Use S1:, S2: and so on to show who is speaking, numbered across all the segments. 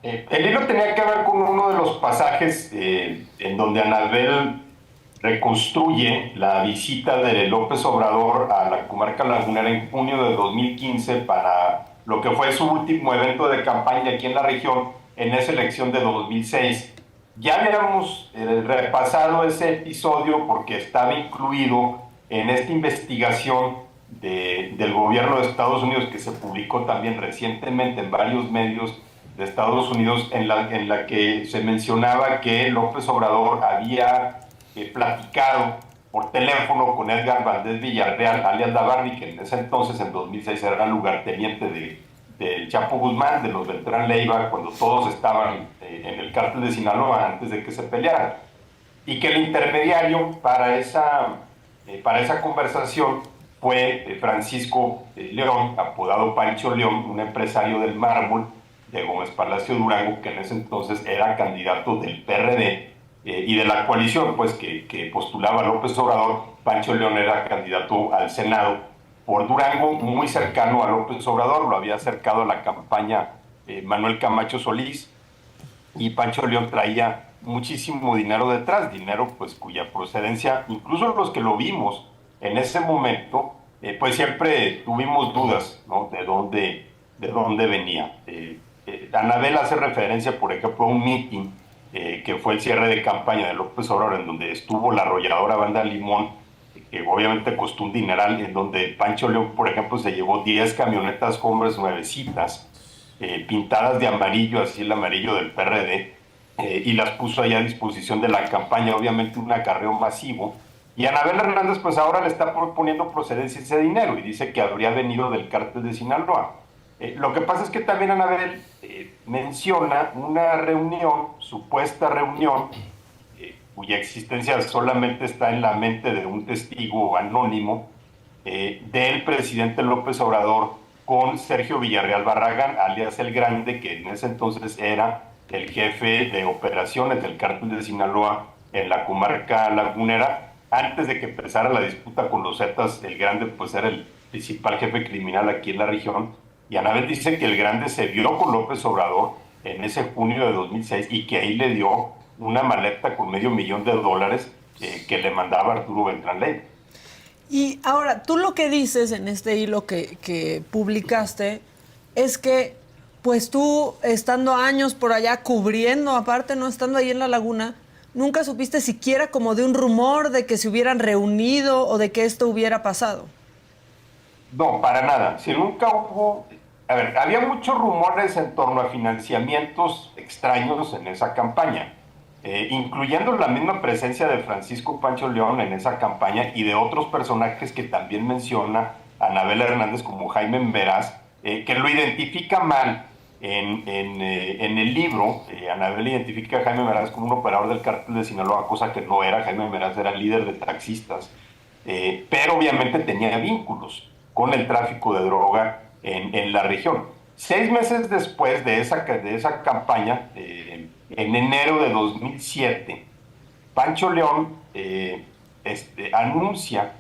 S1: El hilo tenía que ver con uno de los pasajes en donde Anabel reconstruye la visita de López Obrador a la comarca lagunera en junio de 2015 para lo que fue su último evento de campaña aquí en la región en esa elección de 2006. Ya habíamos repasado ese episodio porque estaba incluido en esta investigación del gobierno de Estados Unidos que se publicó también recientemente en varios medios de Estados Unidos en la que se mencionaba que López Obrador había platicado por teléfono con Edgar Valdés Villarreal, alias Lavarni, que en ese entonces, en 2006, era lugarteniente del Chapo Guzmán, de los Beltrán Leiva, cuando todos estaban en el cártel de Sinaloa antes de que se pelearan. Y que el intermediario para esa conversación fue Francisco León, apodado Pancho León, un empresario del mármol de Gómez Palacio Durango, que en ese entonces era candidato del PRD y de la coalición pues, que postulaba López Obrador. Pancho León era candidato al Senado por Durango, muy cercano a López Obrador, lo había acercado a la campaña Manuel Camacho Solís, y Pancho León traía muchísimo dinero detrás, dinero pues cuya procedencia, incluso los que lo vimos en ese momento, pues siempre tuvimos dudas, ¿no? De dónde venía. Anabel hace referencia, por ejemplo, a un meeting que fue el cierre de campaña de López Obrador, en donde estuvo la arrolladora Banda Limón, que obviamente costó un dineral, en donde Pancho León, por ejemplo, se llevó 10 camionetas Hombres nuevecitas, pintadas de amarillo, así el amarillo del PRD, y las puso ahí a disposición de la campaña, obviamente un acarreo masivo. Y Anabel Hernández, pues ahora le está proponiendo procedencia ese dinero y dice que habría venido del cártel de Sinaloa. Lo que pasa es que también Anabel menciona una reunión, supuesta reunión, cuya existencia solamente está en la mente de un testigo anónimo, del presidente López Obrador con Sergio Villarreal Barragán, alias El Grande, que en ese entonces era el jefe de operaciones del cártel de Sinaloa en la comarca lagunera. Antes de que empezara la disputa con los Zetas, El Grande pues era el principal jefe criminal aquí en la región. Y Anabel dice que El Grande se vio con López Obrador en ese junio de 2006 y que ahí le dio una maleta con $500,000 que le mandaba Arturo Beltrán Leiva.
S2: Y ahora, tú lo que dices en este hilo que publicaste es que, pues tú, estando años por allá cubriendo, aparte no estando ahí en la laguna, nunca supiste siquiera como de un rumor de que se hubieran reunido o de que esto hubiera pasado.
S1: No, para nada. Si nunca hubo... A ver, había muchos rumores en torno a financiamientos extraños en esa campaña, incluyendo la misma presencia de Francisco Pancho León en esa campaña y de otros personajes que también menciona Anabel Hernández, como Jaime Meraz, que lo identifica mal en el libro. Anabel identifica a Jaime Meraz como un operador del cártel de Sinaloa, cosa que no era. Jaime Meraz era líder de taxistas, pero obviamente tenía vínculos con el tráfico de droga en la región. 6 meses después de esa campaña, en enero de 2007, Pancho León anuncia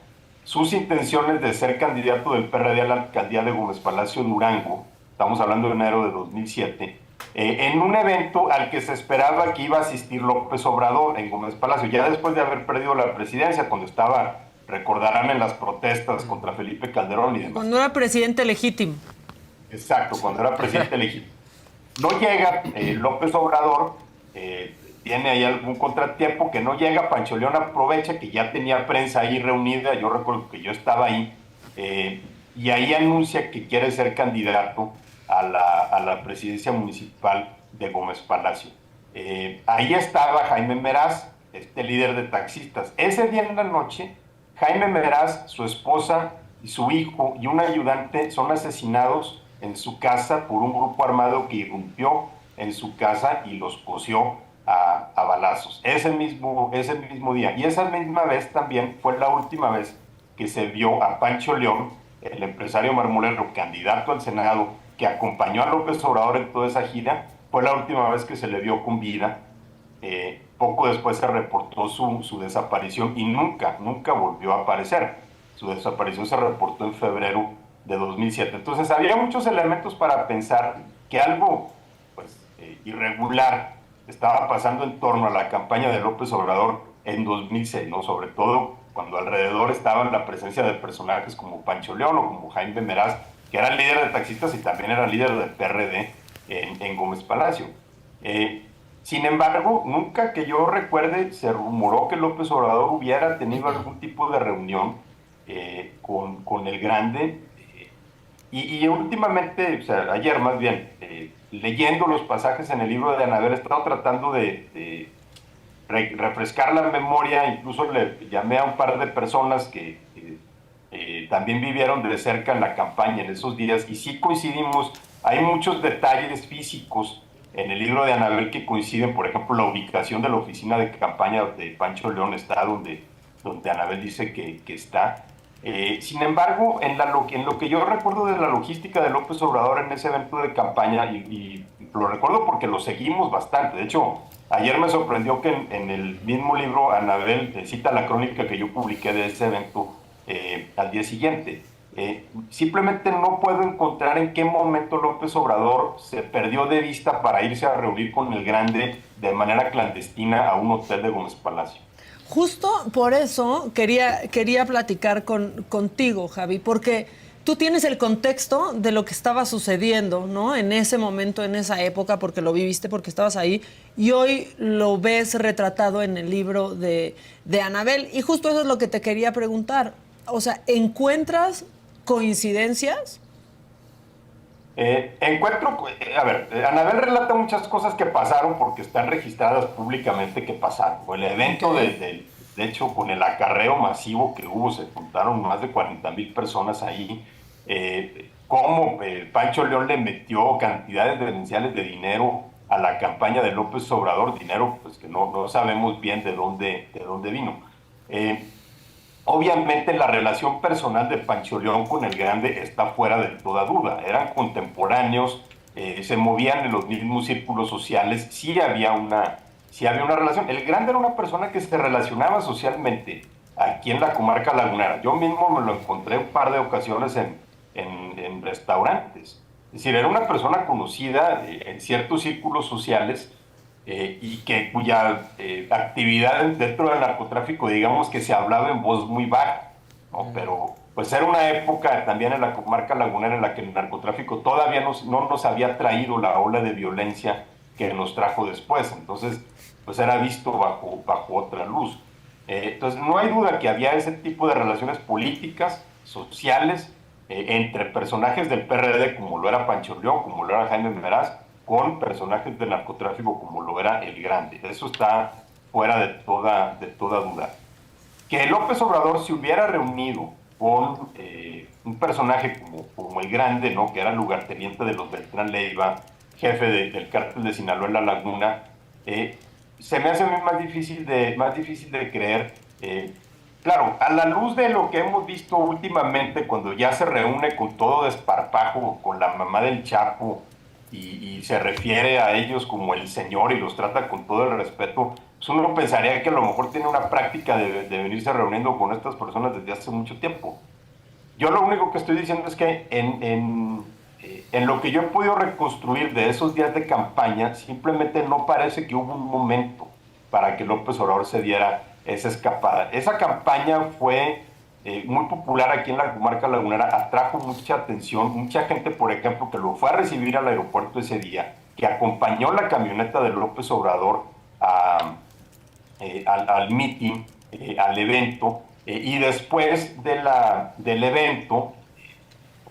S1: sus intenciones de ser candidato del PRD a la alcaldía de Gómez Palacio Durango. Estamos hablando de enero de 2007, en un evento al que se esperaba que iba a asistir López Obrador en Gómez Palacio, ya después de haber perdido la presidencia, cuando estaba, recordarán, en las protestas contra Felipe Calderón y demás.
S2: Cuando era presidente legítimo.
S1: Exacto, cuando era presidente elegido. No llega López Obrador, tiene ahí algún contratiempo que no llega. Pancho León aprovecha que ya tenía prensa ahí reunida, yo recuerdo que yo estaba ahí, y ahí anuncia que quiere ser candidato a la presidencia municipal de Gómez Palacio. Ahí estaba Jaime Meraz, este líder de taxistas. Ese día en la noche, Jaime Meraz, su esposa y su hijo y un ayudante son asesinados en su casa por un grupo armado que irrumpió en su casa y los coció a balazos. Ese mismo día. Y esa misma vez también fue la última vez que se vio a Pancho León, el empresario marmolero, candidato al Senado, que acompañó a López Obrador en toda esa gira. Fue la última vez que se le vio con vida. Poco después se reportó su desaparición y nunca volvió a aparecer. Su desaparición se reportó en febrero de 2007. Entonces había muchos elementos para pensar que algo pues, irregular estaba pasando en torno a la campaña de López Obrador en 2006, ¿no? Sobre todo cuando alrededor estaba la presencia de personajes como Pancho León o como Jaime Meraz, que era líder de taxistas y también era líder del PRD en Gómez Palacio. Sin embargo, nunca que yo recuerde se rumoró que López Obrador hubiera tenido algún tipo de reunión con el Grande. Y últimamente, o sea, ayer más bien, leyendo los pasajes en el libro de Anabel, he estado tratando de refrescar la memoria. Incluso le llamé a un par de personas que también vivieron de cerca en la campaña en esos días, y sí coincidimos. Hay muchos detalles físicos en el libro de Anabel que coinciden. Por ejemplo, la ubicación de la oficina de campaña de Pancho León está donde Anabel dice que está. Sin embargo, en lo que yo recuerdo de la logística de López Obrador en ese evento de campaña, y lo recuerdo porque lo seguimos bastante. De hecho, ayer me sorprendió que en el mismo libro Anabel cita la crónica que yo publiqué de ese evento al día siguiente. Simplemente no puedo encontrar en qué momento López Obrador se perdió de vista para irse a reunir con el Grande de manera clandestina a un hotel de Gómez Palacio.
S2: Justo por eso quería platicar contigo, Javi, porque tú tienes el contexto de lo que estaba sucediendo, ¿no? En ese momento, en esa época, porque lo viviste, porque estabas ahí, y hoy lo ves retratado en el libro de Anabel. Y justo eso es lo que te quería preguntar. O sea, ¿encuentras coincidencias?
S1: A ver, Anabel relata muchas cosas que pasaron porque están registradas públicamente que pasaron. El evento, de hecho, con el acarreo masivo que hubo, se juntaron más de 40,000 personas ahí. Cómo Pancho León le metió cantidades demenciales de dinero a la campaña de López Obrador, dinero pues que no sabemos bien de dónde vino. Obviamente la relación personal de Pancho León con el Grande está fuera de toda duda. Eran contemporáneos, se movían en los mismos círculos sociales, sí había una relación. El Grande era una persona que se relacionaba socialmente aquí en la comarca lagunera. Yo mismo me lo encontré un par de ocasiones en restaurantes. Es decir, era una persona conocida en ciertos círculos sociales, y cuya actividad dentro del narcotráfico, digamos que se hablaba en voz muy baja, ¿no? Pero pues era una época también en la comarca lagunera en la que el narcotráfico todavía no nos había traído la ola de violencia que nos trajo después. Entonces, pues era visto bajo otra luz. Entonces, no hay duda que había ese tipo de relaciones políticas, sociales, entre personajes del PRD, como lo era Pancho León, como lo era Jaime Meraz, con personajes del narcotráfico como lo era el Grande. Eso está fuera de toda duda. Que López Obrador se hubiera reunido con un personaje como el Grande, ¿no? Que era lugarteniente de los Beltrán Leiva, jefe del cártel de Sinaloa en La Laguna, se me hace más difícil de creer. Claro, a la luz de lo que hemos visto últimamente, cuando ya se reúne con todo desparpajo con la mamá del Chapo, y se refiere a ellos como el señor y los trata con todo el respeto, pues uno pensaría que a lo mejor tiene una práctica de venirse reuniendo con estas personas desde hace mucho tiempo. Yo lo único que estoy diciendo es que en lo que yo he podido reconstruir de esos días de campaña, simplemente no parece que hubo un momento para que López Obrador se diera esa escapada. Esa campaña fue muy popular aquí en la comarca lagunera, atrajo mucha atención, mucha gente, por ejemplo, que lo fue a recibir al aeropuerto ese día, que acompañó la camioneta de López Obrador al meeting, al evento, y después del evento,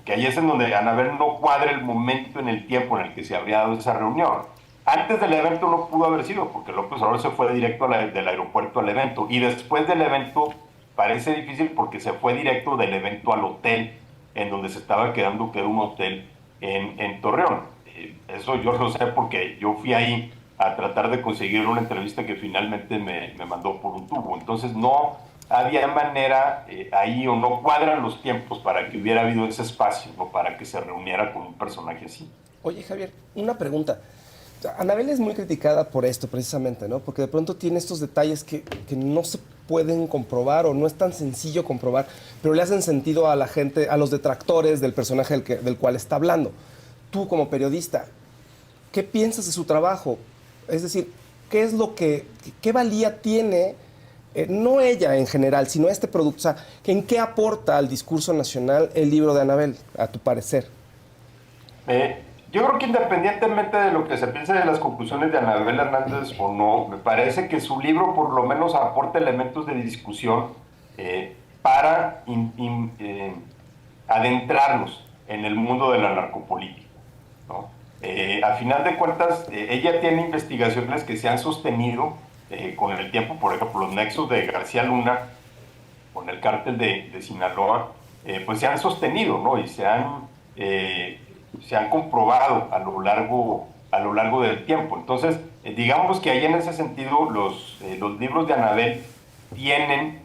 S1: que ahí es en donde Anabel no cuadra el momento en el tiempo en el que se habría dado esa reunión. Antes del evento no pudo haber sido, porque López Obrador se fue directo del aeropuerto al evento, y después del evento parece difícil porque se fue directo del evento al hotel en donde se estaba quedando, que era un hotel en Torreón. Eso yo lo sé porque yo fui ahí a tratar de conseguir una entrevista que finalmente me mandó por un tubo. Entonces no había manera ahí, o no cuadran los tiempos para que hubiera habido ese espacio, ¿no? Para que se reuniera con un personaje así.
S3: Oye, Javier, una pregunta. Anabel es muy criticada por esto precisamente, ¿no? Porque de pronto tiene estos detalles que no se pueden comprobar o no es tan sencillo comprobar, pero le hacen sentido a la gente, a los detractores del personaje del cual está hablando. Tú como periodista, ¿qué piensas de su trabajo? Es decir, ¿qué es lo qué valía tiene, no ella en general, sino este producto? O sea, ¿en qué aporta al discurso nacional el libro de Anabel, a tu parecer?
S1: Yo creo que independientemente de lo que se piense de las conclusiones de Anabel Hernández o no, me parece que su libro por lo menos aporta elementos de discusión para adentrarnos en el mundo de la narcopolítica, ¿no? A final de cuentas, ella tiene investigaciones que se han sostenido con el tiempo, por ejemplo, los nexos de García Luna con el cártel de Sinaloa, pues se han sostenido, ¿no? Y se han comprobado a lo largo del tiempo. Entonces, digamos que ahí en ese sentido los libros de Anabel tienen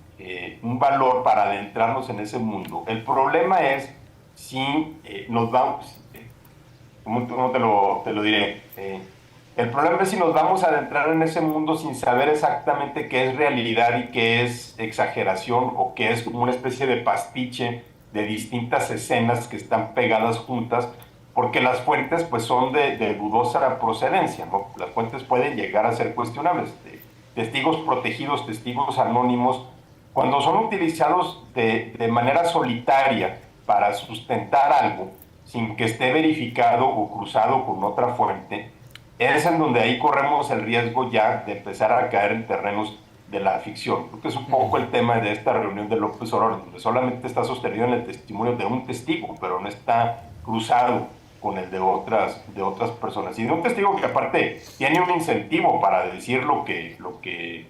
S1: un valor para adentrarnos en ese mundo. El problema es si nos vamos, ¿cómo te lo diré? El problema es si nos vamos a adentrar en ese mundo sin saber exactamente qué es realidad y qué es exageración o qué es como una especie de pastiche de distintas escenas que están pegadas juntas, porque las fuentes pues son de dudosa procedencia, ¿no? Las fuentes pueden llegar a ser cuestionables. Testigos protegidos, testigos anónimos, cuando son utilizados de manera solitaria para sustentar algo, sin que esté verificado o cruzado con otra fuente, es en donde ahí corremos el riesgo ya de empezar a caer en terrenos de la ficción. Creo que es un poco el tema de esta reunión de López Obrador, donde solamente está sostenido en el testimonio de un testigo, pero no está cruzado con el de otras personas. Y de un testigo que aparte tiene un incentivo para decir lo que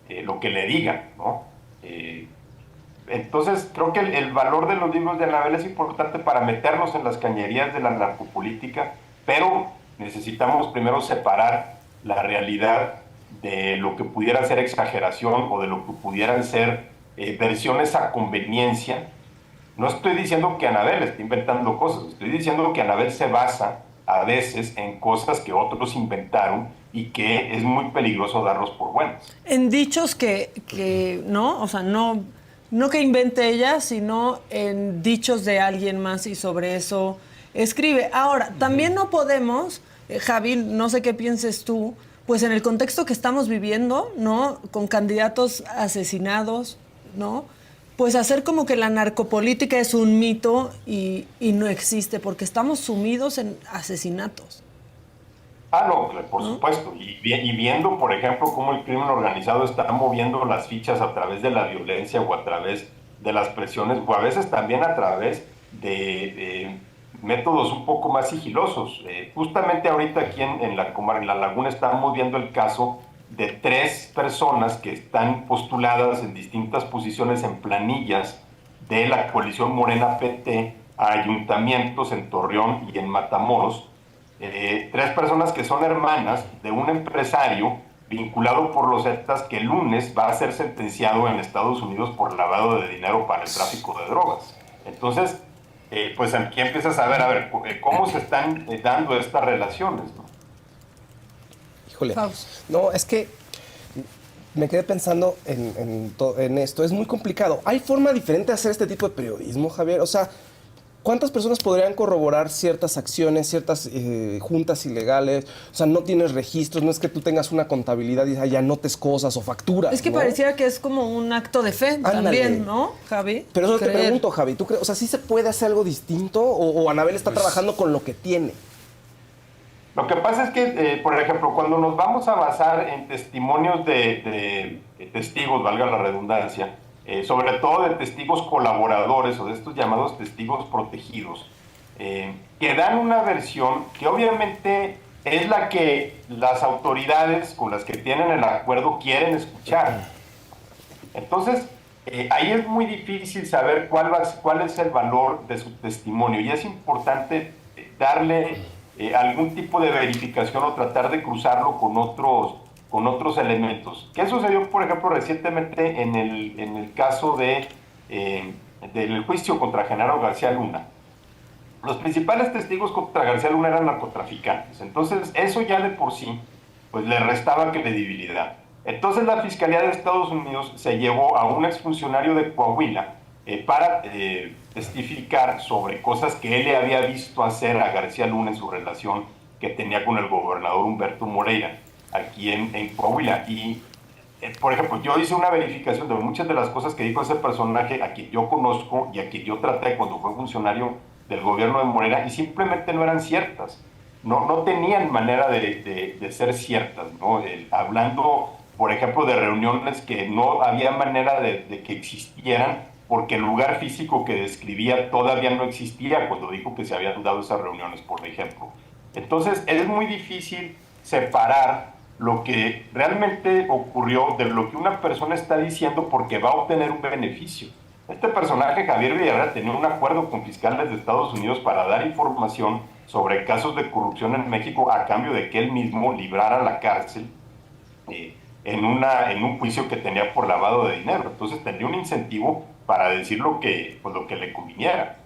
S1: le digan, ¿no? Entonces, creo que el valor de los libros de Anabel es importante para meternos en las cañerías de la narcopolítica, pero necesitamos primero separar la realidad de lo que pudiera ser exageración o de lo que pudieran ser versiones a conveniencia. No estoy diciendo que Anabel esté inventando cosas, estoy diciendo que Anabel se basa a veces en cosas que otros inventaron y que es muy peligroso darlos por buenas.
S2: En dichos que no, o sea, no que invente ella, sino en dichos de alguien más y sobre eso escribe. Ahora, también no podemos, Javi, no sé qué pienses tú, pues en el contexto que estamos viviendo, ¿no? Con candidatos asesinados, ¿no? Pues hacer como que la narcopolítica es un mito y no existe, porque estamos sumidos en asesinatos.
S1: No, por supuesto. Y viendo, por ejemplo, cómo el crimen organizado está moviendo las fichas a través de la violencia o a través de las presiones, o a veces también a través de métodos un poco más sigilosos. Justamente ahorita aquí en la Laguna estamos viendo el caso de 3 personas que están postuladas en distintas posiciones en planillas de la coalición Morena PT a ayuntamientos en Torreón y en Matamoros. 3 personas que son hermanas de un empresario vinculado por los Zetas que el lunes va a ser sentenciado en Estados Unidos por lavado de dinero para el tráfico de drogas. Entonces, pues aquí empiezas a ver cómo se están dando estas relaciones, ¿no?
S3: Híjole, no, es que me quedé pensando en esto. Es muy complicado. ¿Hay forma diferente de hacer este tipo de periodismo, Javier? O sea, ¿cuántas personas podrían corroborar ciertas acciones, ciertas juntas ilegales? O sea, no tienes registros, no es que tú tengas una contabilidad y ahí anotes cosas o facturas.
S2: Es que
S3: ¿no?
S2: pareciera que es como un acto de fe también, ¿no, Javi?
S3: Pero eso te pregunto, Javi, ¿tú crees, o sea, sí se puede hacer algo distinto o Anabel está trabajando con lo que tiene?
S1: Lo que pasa es que, por ejemplo, cuando nos vamos a basar en testimonios de testigos, valga la redundancia, sobre todo de testigos colaboradores o de estos llamados testigos protegidos, que dan una versión que obviamente es la que las autoridades con las que tienen el acuerdo quieren escuchar. Entonces, ahí es muy difícil saber cuál es el valor de su testimonio y es importante darle algún tipo de verificación o tratar de cruzarlo con otros elementos. ¿Qué sucedió, por ejemplo, recientemente en el caso del juicio contra Genaro García Luna? Los principales testigos contra García Luna eran narcotraficantes, entonces eso ya de por sí pues le restaba credibilidad. Entonces la Fiscalía de Estados Unidos se llevó a un exfuncionario de Coahuila para testificar sobre cosas que él le había visto hacer a García Luna en su relación que tenía con el gobernador Humberto Moreira aquí en Coahuila. Y, por ejemplo, yo hice una verificación de muchas de las cosas que dijo ese personaje, a quien yo conozco y a quien yo traté cuando fue funcionario del gobierno de Moreira, y simplemente no eran ciertas. No tenían manera de ser ciertas, ¿no? Hablando, por ejemplo, de reuniones que no había manera de que existieran, porque el lugar físico que describía todavía no existía cuando dijo que se habían dado esas reuniones, por ejemplo. Entonces, es muy difícil separar lo que realmente ocurrió de lo que una persona está diciendo porque va a obtener un beneficio. Este personaje, Javier Villarreal, tenía un acuerdo con fiscales de Estados Unidos para dar información sobre casos de corrupción en México a cambio de que él mismo librara la cárcel en un juicio que tenía por lavado de dinero. Entonces tenía un incentivo para decir pues, lo que le conviniera.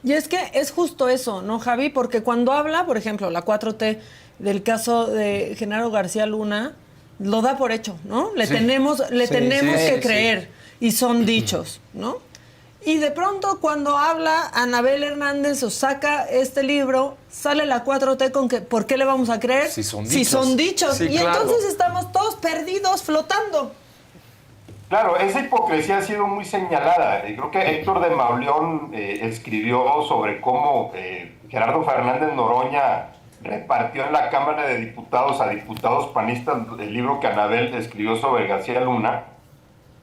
S2: Y es que es justo eso, ¿no, Javi? Porque cuando habla, por ejemplo, la 4T del caso de Genaro García Luna, lo da por hecho, ¿no? Le tenemos que creer, y son dichos, ¿no? Y de pronto cuando habla Anabel Hernández o saca este libro, sale la 4T con que ¿por qué le vamos a creer?
S4: Si son
S2: dichos.
S4: Sí,
S2: y
S4: claro.
S2: Entonces estamos todos perdidos, flotando.
S1: Claro, esa hipocresía ha sido muy señalada. Creo que Héctor de Mauleón escribió sobre cómo Gerardo Fernández Noroña repartió en la Cámara de Diputados a diputados panistas el libro que Anabel escribió sobre García Luna,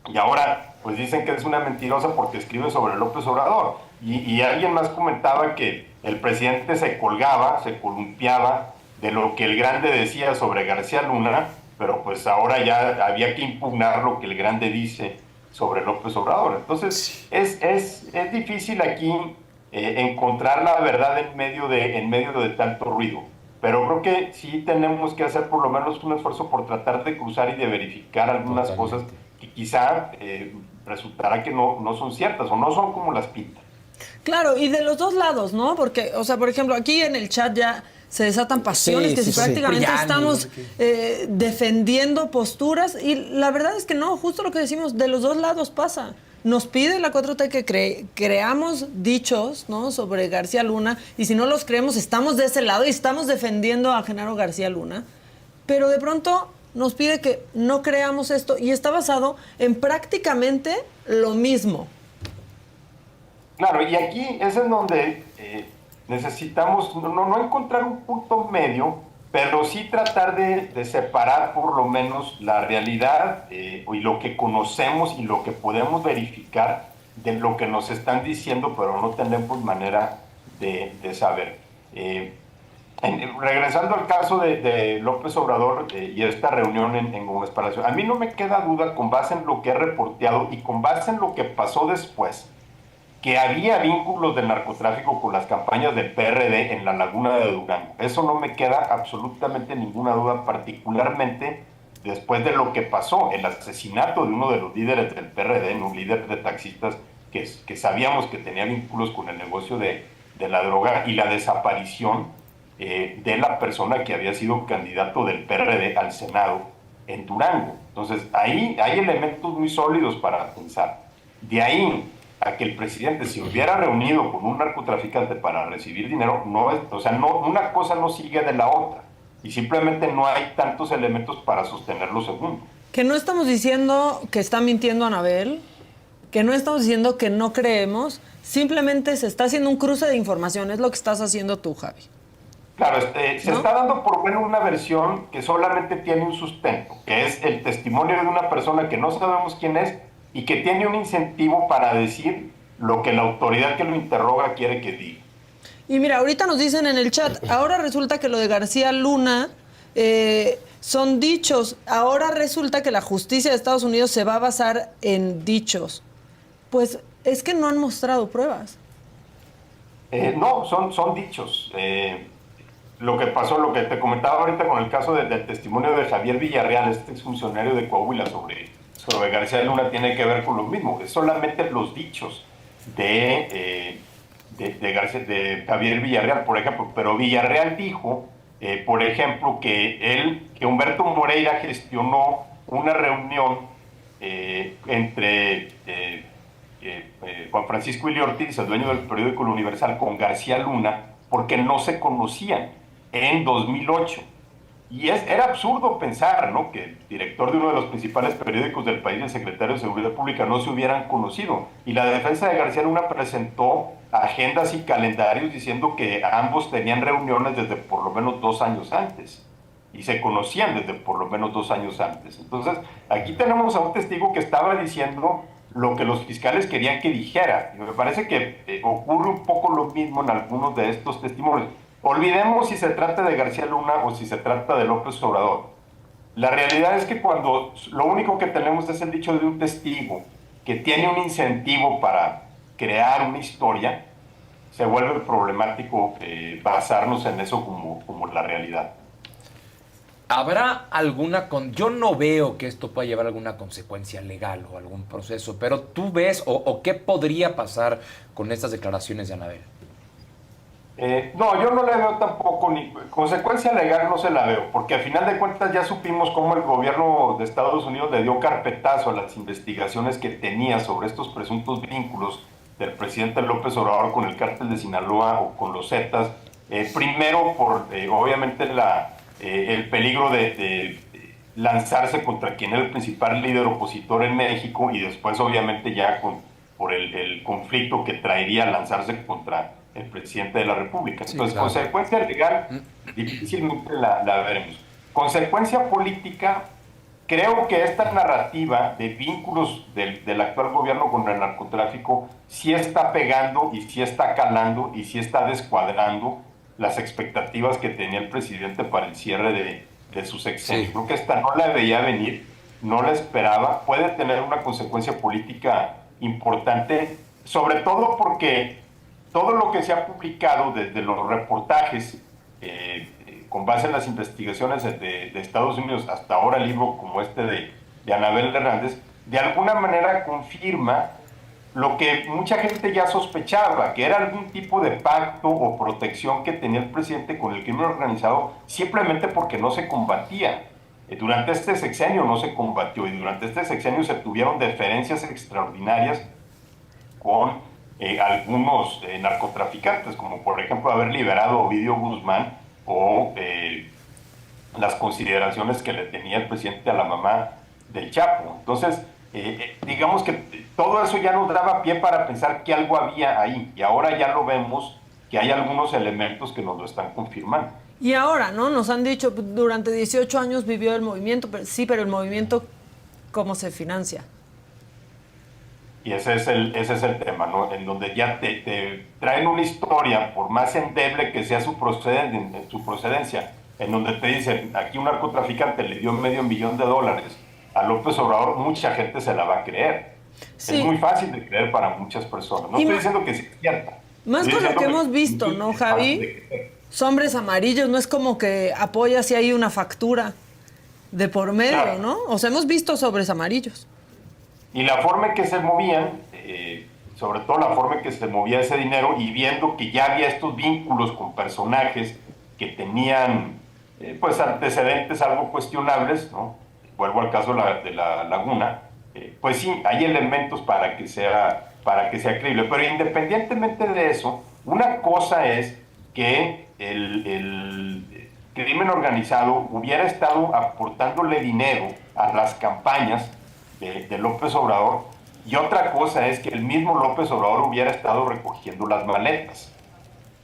S1: y ahora pues dicen que es una mentirosa porque escribe sobre López Obrador. Y alguien más comentaba que el presidente se columpiaba de lo que el Grande decía sobre García Luna, pero pues ahora ya había que impugnar lo que el Grande dice sobre López Obrador. Entonces es difícil aquí encontrar la verdad en medio de tanto ruido, pero creo que sí tenemos que hacer por lo menos un esfuerzo por tratar de cruzar y de verificar algunas cosas que quizá resultará que no son ciertas o no son como las pintan.
S2: Claro, y de los dos lados, ¿no? Porque, o sea, por ejemplo, aquí en el chat ya se desatan pasiones, que si prácticamente estamos defendiendo posturas, y la verdad es que no, justo lo que decimos, de los dos lados pasa. Nos pide la 4T que creamos dichos, ¿no?, sobre García Luna, y si no los creemos estamos de ese lado y estamos defendiendo a Genaro García Luna, pero de pronto nos pide que no creamos esto, y está basado en prácticamente lo mismo.
S1: Claro, y aquí es en donde necesitamos no encontrar un punto medio, pero sí tratar de separar por lo menos la realidad y lo que conocemos y lo que podemos verificar de lo que nos están diciendo, pero no tenemos manera de saber. Regresando al caso de López Obrador y esta reunión en Gómez Palacio, a mí no me queda duda, con base en lo que he reporteado y con base en lo que pasó después, que había vínculos del narcotráfico con las campañas del PRD en la laguna de Durango. Eso no me queda absolutamente ninguna duda, particularmente después de lo que pasó, el asesinato de uno de los líderes del PRD, un líder de taxistas que sabíamos que tenía vínculos con el negocio de la droga, y la desaparición de la persona que había sido candidato del PRD al Senado en Durango. Entonces, ahí hay elementos muy sólidos para pensar. De ahí a que el presidente se hubiera reunido con un narcotraficante para recibir dinero, una cosa no sigue de la otra, y simplemente no hay tantos elementos para sostener lo segundo.
S2: Que no estamos diciendo que está mintiendo Anabel, que no estamos diciendo que no creemos, simplemente se está haciendo un cruce de información, es lo que estás haciendo tú, Javi.
S1: Claro, se está dando por buena una versión que solamente tiene un sustento, que es el testimonio de una persona que no sabemos quién es y que tiene un incentivo para decir lo que la autoridad que lo interroga quiere que diga.
S2: Y mira, ahorita nos dicen en el chat, ahora resulta que lo de García Luna son dichos, ahora resulta que la justicia de Estados Unidos se va a basar en dichos. Pues es que no han mostrado pruebas.
S1: No, son dichos. Lo que pasó, lo que te comentaba ahorita con el caso del testimonio de Javier Villarreal, este exfuncionario de Coahuila sobre García Luna, tiene que ver con lo mismo. Es solamente los dichos de Javier Villarreal, por ejemplo. Pero Villarreal dijo, por ejemplo, que Humberto Moreira gestionó una reunión entre Juan Francisco Ili Ortiz, el dueño del periódico El Universal, con García Luna, porque no se conocían. en 2008. Y era absurdo pensar, ¿no?, que el director de uno de los principales periódicos del país y el secretario de Seguridad Pública no se hubieran conocido. Y la defensa de García Luna presentó agendas y calendarios diciendo que ambos tenían reuniones desde por lo menos 2 años antes. Y se conocían desde por lo menos 2 años antes. Entonces, aquí tenemos a un testigo que estaba diciendo lo que los fiscales querían que dijera. Y me parece que ocurre un poco lo mismo en algunos de estos testimonios. Olvidemos si se trata de García Luna o si se trata de López Obrador. La realidad es que cuando lo único que tenemos es el dicho de un testigo que tiene un incentivo para crear una historia, se vuelve problemático basarnos en eso como la realidad.
S4: ¿Habrá alguna yo no veo que esto pueda llevar alguna consecuencia legal o algún proceso, pero tú ves o qué podría pasar con estas declaraciones de Anabel?
S1: No, yo no le veo tampoco ni consecuencia legal, no se la veo, porque a final de cuentas ya supimos cómo el gobierno de Estados Unidos le dio carpetazo a las investigaciones que tenía sobre estos presuntos vínculos del presidente López Obrador con el cártel de Sinaloa o con los Zetas, primero por obviamente el peligro de lanzarse contra quien era el principal líder opositor en México, y después obviamente ya por el conflicto que traería lanzarse contra el presidente de la República.
S4: Sí,
S1: entonces,
S4: claro.
S1: Consecuencia legal difícilmente la veremos. Consecuencia política, creo que esta narrativa de vínculos del actual gobierno con el narcotráfico sí está pegando y sí está calando y sí está descuadrando las expectativas que tenía el presidente para el cierre de su sexenio.
S4: Sí.
S1: Creo que esta no la veía venir, no la esperaba, puede tener una consecuencia política importante, sobre todo porque todo lo que se ha publicado desde los reportajes con base en las investigaciones de Estados Unidos hasta ahora, libro como este de Anabel Hernández, de alguna manera confirma lo que mucha gente ya sospechaba, que era algún tipo de pacto o protección que tenía el presidente con el crimen organizado, simplemente porque no se combatía. Durante este sexenio no se combatió, y durante este sexenio se tuvieron deferencias extraordinarias con algunos narcotraficantes, como por ejemplo haber liberado a Ovidio Guzmán, o las consideraciones que le tenía el presidente a la mamá del Chapo. Entonces, digamos que todo eso ya nos daba pie para pensar que algo había ahí, y ahora ya lo vemos, que hay algunos elementos que nos lo están confirmando.
S2: Y ahora, ¿no? Nos han dicho, durante 18 años vivió el movimiento, pero sí, pero el movimiento, ¿cómo se financia?
S1: Y ese es el tema, ¿no? En donde ya te traen una historia, por más endeble que sea su procedencia, en donde te dicen, aquí un narcotraficante le dio $500,000 a López Obrador, mucha gente se la va a creer. Sí. Es muy fácil de creer para muchas personas. No estoy diciendo que sea cierta.
S2: Más con lo que hemos visto, ¿no, Javi? Sombres amarillos, no es como que apoya si hay una factura de por medio, claro, ¿no? O sea, hemos visto sobres amarillos.
S1: Y la forma en que se movían, sobre todo la forma en que se movía ese dinero, y viendo que ya había estos vínculos con personajes que tenían pues antecedentes algo cuestionables, ¿no? Vuelvo al caso de la Laguna, pues sí, hay elementos para que sea creíble. Pero independientemente de eso, una cosa es que el crimen organizado hubiera estado aportándole dinero a las campañas de López Obrador, y otra cosa es que el mismo López Obrador hubiera estado recogiendo las maletas.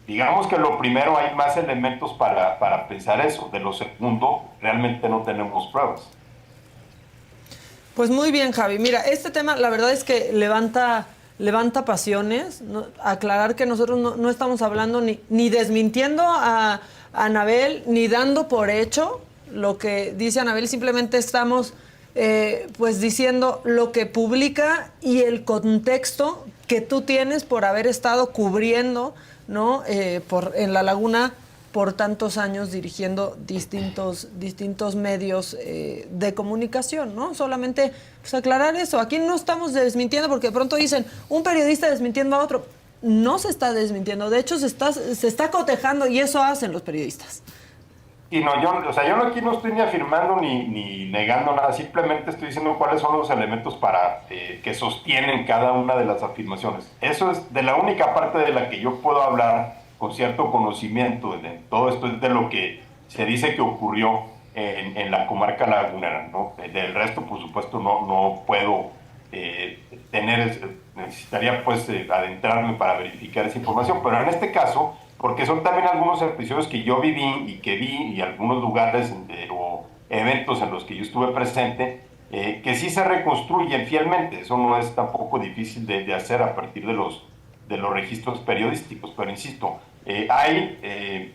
S1: Digamos que lo primero, hay más elementos para pensar eso. De lo segundo, realmente no tenemos pruebas.
S2: Pues muy bien, Javi. Mira, este tema la verdad es que levanta pasiones, ¿no? Aclarar que nosotros no estamos hablando ni desmintiendo a Anabel, ni dando por hecho lo que dice Anabel, simplemente estamos pues diciendo lo que publica y el contexto que tú tienes por haber estado cubriendo, ¿no? En La Laguna por tantos años, dirigiendo distintos medios de comunicación, ¿no? Solamente pues aclarar eso. Aquí no estamos desmintiendo, porque de pronto dicen un periodista desmintiendo a otro. No se está desmintiendo, de hecho se está cotejando, y eso hacen los periodistas.
S1: Y no, yo aquí no estoy ni afirmando ni negando nada, simplemente estoy diciendo cuáles son los elementos que sostienen cada una de las afirmaciones. Eso es de la única parte de la que yo puedo hablar con cierto conocimiento de todo esto, es de lo que se dice que ocurrió en la comarca lagunera, ¿no? Del resto, por supuesto, no puedo necesitaría pues adentrarme para verificar esa información, pero en este caso, porque son también algunos episodios que yo viví y que vi, y algunos lugares o eventos en los que yo estuve presente, que sí se reconstruyen fielmente. Eso no es tampoco difícil de hacer a partir de los registros periodísticos, pero insisto, hay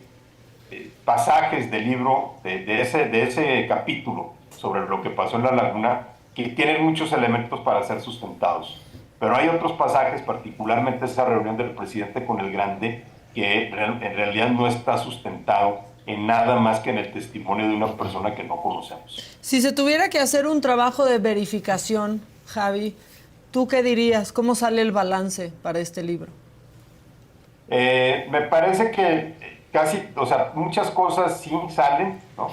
S1: pasajes del libro, de ese capítulo sobre lo que pasó en la laguna, que tienen muchos elementos para ser sustentados. Pero hay otros pasajes, particularmente esa reunión del presidente con el Grande, que en realidad no está sustentado en nada más que en el testimonio de una persona que no conocemos.
S2: Si se tuviera que hacer un trabajo de verificación, Javi, ¿tú qué dirías? ¿Cómo sale el balance para este libro?
S1: Me parece que muchas cosas sí salen, ¿no?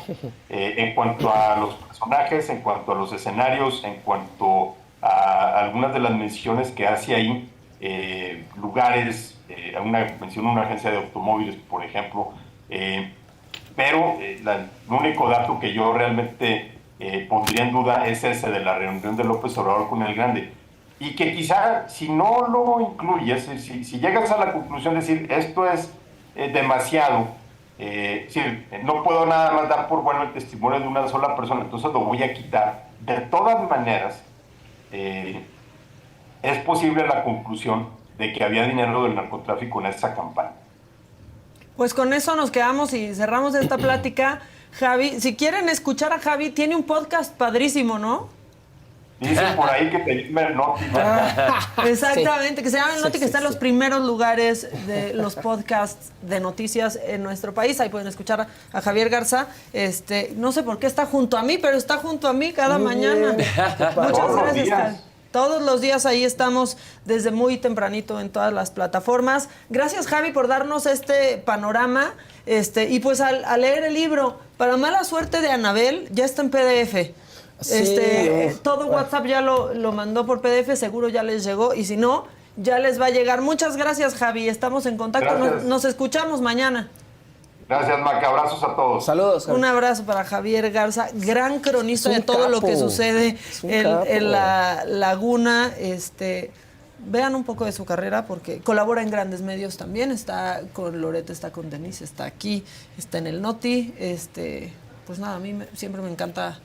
S1: En cuanto a los personajes, en cuanto a los escenarios, en cuanto a algunas de las menciones que hace ahí, lugares, menciona una agencia de automóviles, por ejemplo, pero el único dato que yo realmente pondría en duda es ese de la reunión de López Obrador con el Grande. Y que quizá, si no lo incluyes, si llegas a la conclusión de decir esto es demasiado, no puedo nada más dar por bueno el testimonio de una sola persona, entonces lo voy a quitar. De todas maneras, es posible la conclusión de que había dinero del narcotráfico en esa campaña.
S2: Pues con eso nos quedamos y cerramos esta plática. Javi, si quieren escuchar a Javi, tiene un podcast padrísimo, ¿no?
S1: Dicen por ahí que te llama el Noti.
S2: Exactamente, sí. Que se llama el Noti, que está en los
S3: sí.
S2: primeros lugares de los podcasts de noticias en nuestro país. Ahí pueden escuchar a Javier Garza. No sé por qué está junto a mí, pero está junto a mí cada mañana. Muchas gracias, Javi. Todos los días ahí estamos desde muy tempranito en todas las plataformas. Gracias, Javi, por darnos este panorama. Y pues al leer el libro, para mala suerte de Anabel, ya está en PDF.
S3: Sí,
S2: Todo WhatsApp ya lo mandó por PDF, seguro ya les llegó. Y si no, ya les va a llegar. Muchas gracias, Javi. Estamos en contacto. Nos escuchamos mañana.
S1: Gracias, Maca. Abrazos a todos.
S3: Saludos, Javi.
S2: Un abrazo para Javier Garza, gran cronista de todo lo que sucede en la laguna. Vean un poco de su carrera porque colabora en grandes medios también. Está con Loret, está con Denise, está aquí, está en el Noti. Pues nada, a mí siempre me encanta